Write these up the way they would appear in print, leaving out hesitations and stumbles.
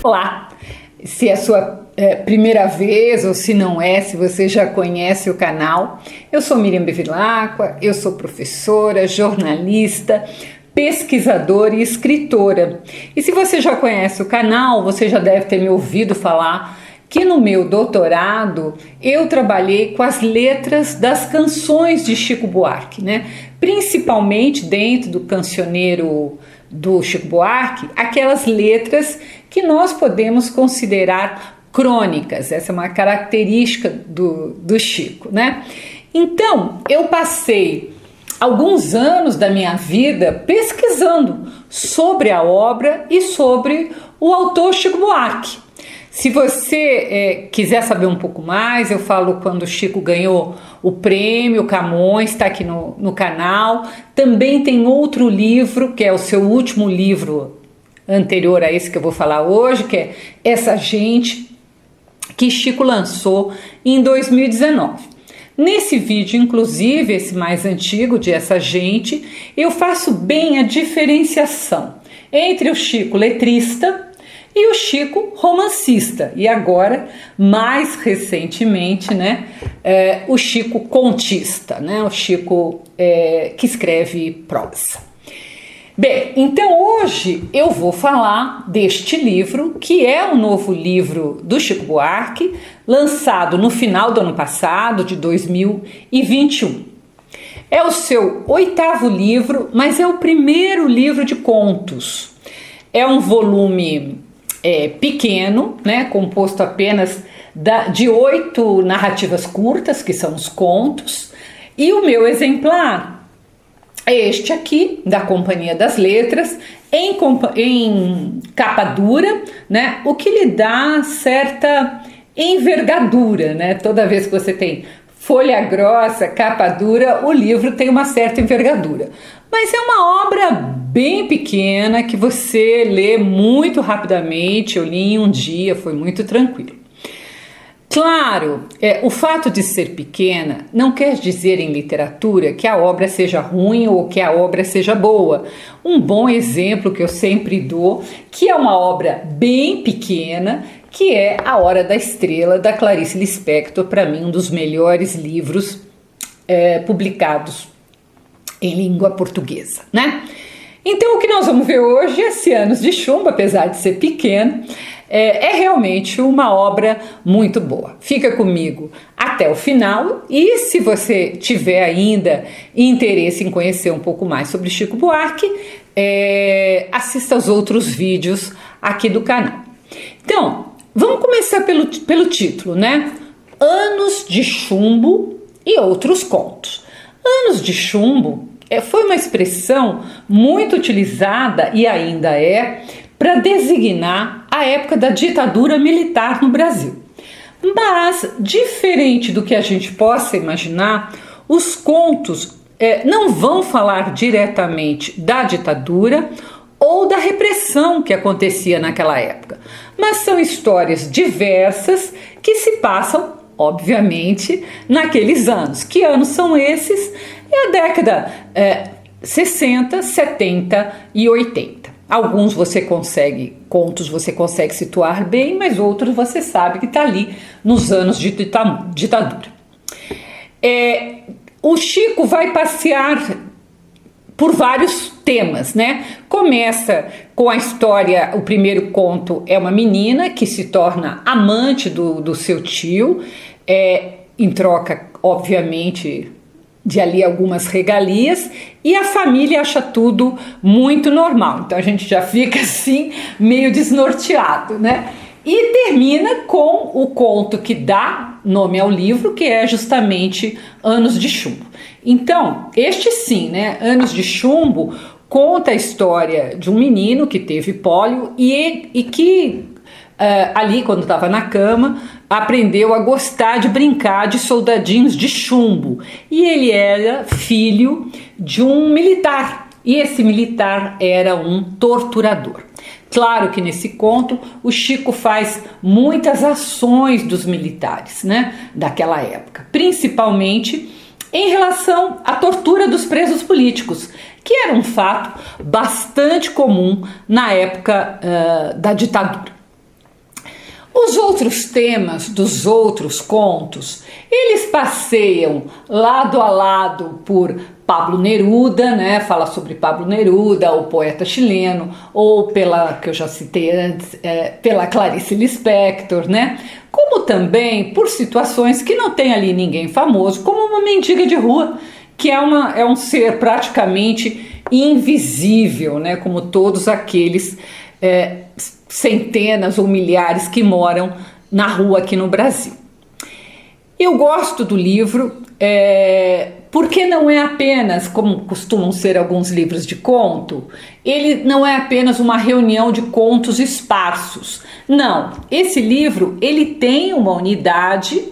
Olá! Se é a sua primeira vez ou se não é, se você já conhece o canal, eu sou Miriam Bevilacqua, eu sou professora, jornalista, pesquisadora e escritora. E se você já conhece o canal, você já deve ter me ouvido falar que no meu doutorado eu trabalhei com as letras das canções de Chico Buarque, né? Principalmente dentro do cancioneiro do Chico Buarque, aquelas letras que nós podemos considerar crônicas. Essa é uma característica do Chico, né? Então, eu passei alguns anos da minha vida pesquisando sobre a obra e sobre o autor Chico Buarque. Se você quiser saber um pouco mais, eu falo quando o Chico ganhou o prêmio Camões, está aqui no canal. Também tem outro livro, que é o seu último livro anterior a esse que eu vou falar hoje, que é Essa Gente, que Chico lançou em 2019. Nesse vídeo, inclusive, esse mais antigo de Essa Gente, eu faço bem a diferenciação entre o Chico letrista e o Chico romancista, e agora, mais recentemente, né, o Chico contista, né, o Chico que escreve prosa. Bem, então hoje eu vou falar deste livro, que é o novo livro do Chico Buarque, lançado no final do ano passado, de 2021. É o seu 8º livro, mas é o primeiro livro de contos. É um volume pequeno, né, composto apenas de 8 narrativas curtas, que são os contos, e o meu exemplar é este aqui, da Companhia das Letras, em capa dura, né, o que lhe dá certa envergadura, né? Toda vez que você tem folha grossa, capa dura, o livro tem uma certa envergadura. Mas é uma obra bem pequena que você lê muito rapidamente. Eu li em um dia, foi muito tranquilo. Claro, o fato de ser pequena não quer dizer em literatura que a obra seja ruim ou que a obra seja boa. Um bom exemplo que eu sempre dou, que é uma obra bem pequena, que é A Hora da Estrela, da Clarice Lispector, para mim um dos melhores livros publicados em língua portuguesa, né? Então o que nós vamos ver hoje, esse Anos de Chumbo, apesar de ser pequeno, é realmente uma obra muito boa. Fica comigo até o final e se você tiver ainda interesse em conhecer um pouco mais sobre Chico Buarque, assista aos outros vídeos aqui do canal. Então, vamos começar pelo título, né? Anos de Chumbo e Outros Contos. Anos de Chumbo foi uma expressão muito utilizada e ainda para designar a época da ditadura militar no Brasil. Mas, diferente do que a gente possa imaginar, os contos não vão falar diretamente da ditadura ou da repressão que acontecia naquela época, mas são histórias diversas que se passam, obviamente, naqueles anos. Que anos são esses? É a década 60, 70 e 80. Alguns contos você consegue situar bem, mas outros você sabe que está ali nos anos de ditadura. O Chico vai passear por vários temas, né? Começa com a história, o primeiro conto é uma menina que se torna amante do seu tio, em troca, obviamente, de ali algumas regalias, e a família acha tudo muito normal. Então a gente já fica assim, meio desnorteado, né? E termina com o conto que dá nome ao livro, que é justamente Anos de Chumbo. Então, este sim, né? Anos de Chumbo conta a história de um menino que teve pólio e que ali, quando estava na cama, aprendeu a gostar de brincar de soldadinhos de chumbo. E ele era filho de um militar, e esse militar era um torturador. Claro que nesse conto o Chico faz muitas ações dos militares, né, daquela época, principalmente em relação à tortura dos presos políticos, que era um fato bastante comum na época da ditadura. Os outros temas dos outros contos, eles passeiam lado a lado por Pablo Neruda, né? Fala sobre Pablo Neruda, o poeta chileno, ou pela, que eu já citei antes, pela Clarice Lispector, né? Como também por situações que não tem ali ninguém famoso, como uma mendiga de rua, que é um ser praticamente invisível, né? Como todos aqueles centenas ou milhares que moram na rua aqui no Brasil. Eu gosto do livro porque não é apenas, como costumam ser alguns livros de conto, ele não é apenas uma reunião de contos esparsos. Não, esse livro ele tem uma unidade,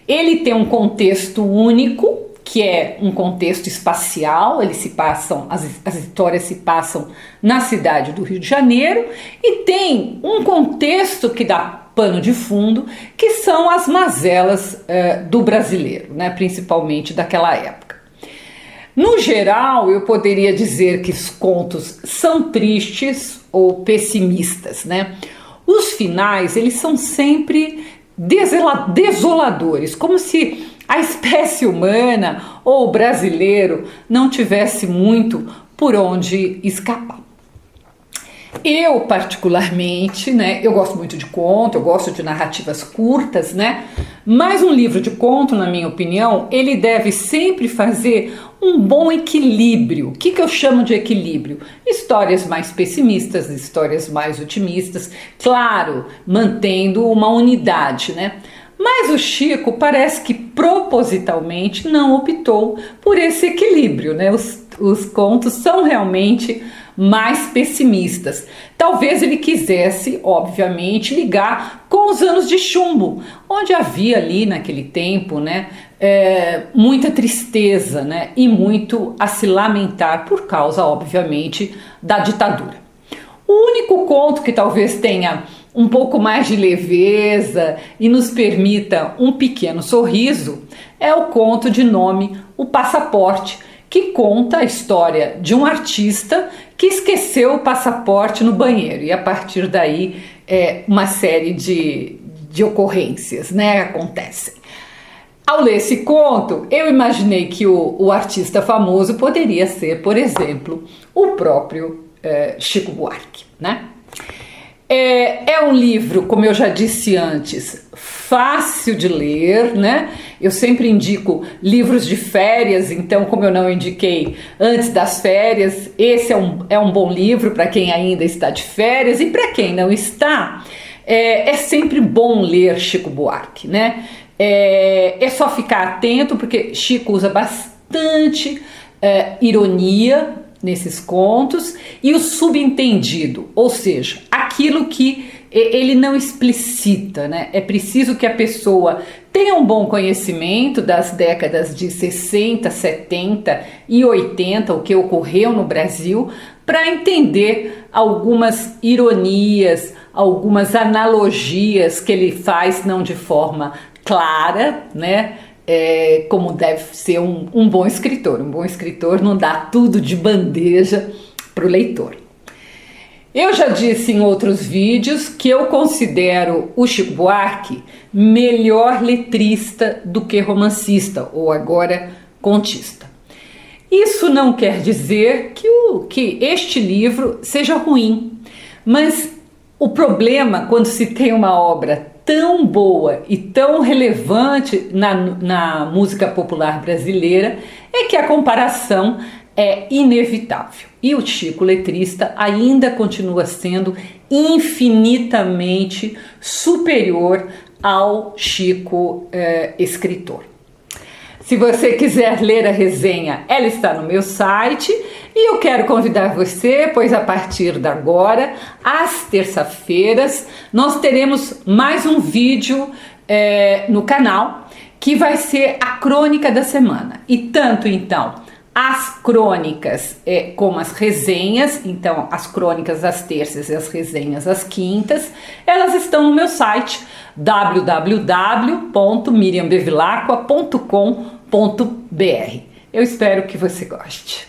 ele tem um contexto único, que é um contexto espacial, as histórias se passam na cidade do Rio de Janeiro, e tem um contexto que dá pano de fundo, que são as mazelas do brasileiro, né, principalmente daquela época. No geral, eu poderia dizer que os contos são tristes ou pessimistas, né? Os finais, eles são sempre desoladores, como se a espécie humana ou o brasileiro não tivesse muito por onde escapar. Eu, particularmente, né, eu gosto muito de conto, eu gosto de narrativas curtas, né? Mas um livro de conto, na minha opinião, ele deve sempre fazer um bom equilíbrio. O que eu chamo de equilíbrio? Histórias mais pessimistas, histórias mais otimistas, claro, mantendo uma unidade, né? Mas o Chico parece que propositalmente não optou por esse equilíbrio, né? Os contos são realmente mais pessimistas. Talvez ele quisesse, obviamente, ligar com os anos de chumbo, onde havia ali naquele tempo, né, muita tristeza, né, e muito a se lamentar por causa, obviamente, da ditadura. O único conto que talvez tenha um pouco mais de leveza e nos permita um pequeno sorriso é o conto de nome O Passaporte, que conta a história de um artista que esqueceu o passaporte no banheiro, e a partir daí uma série de ocorrências, né, acontecem. Ao ler esse conto, eu imaginei que o artista famoso poderia ser, por exemplo, o próprio Chico Buarque, né? É um livro, como eu já disse antes, fácil de ler, né? Eu sempre indico livros de férias, então, como eu não indiquei antes das férias, esse é um bom livro para quem ainda está de férias, e para quem não está, é sempre bom ler Chico Buarque, né? É só ficar atento, porque Chico usa bastante ironia nesses contos, e o subentendido, ou seja, aquilo que ele não explicita, né? É preciso que a pessoa tenha um bom conhecimento das décadas de 60, 70 e 80, o que ocorreu no Brasil, para entender algumas ironias, algumas analogias que ele faz, não de forma clara, né? Como deve ser um bom escritor. Um bom escritor não dá tudo de bandeja para o leitor. Eu já disse em outros vídeos que eu considero o Chico Buarque melhor letrista do que romancista, ou agora contista. Isso não quer dizer que este livro seja ruim, mas o problema quando se tem uma obra tão boa e tão relevante na música popular brasileira é que a comparação é inevitável. E o Chico letrista ainda continua sendo infinitamente superior ao Chico escritor. Se você quiser ler a resenha, ela está no meu site, e eu quero convidar você, pois a partir de agora, às terças-feiras, nós teremos mais um vídeo no canal, que vai ser a crônica da semana. E tanto então as crônicas como as resenhas, então as crônicas às terças e as resenhas às quintas, elas estão no meu site www.miriambevilacqua.com.br. Eu espero que você goste.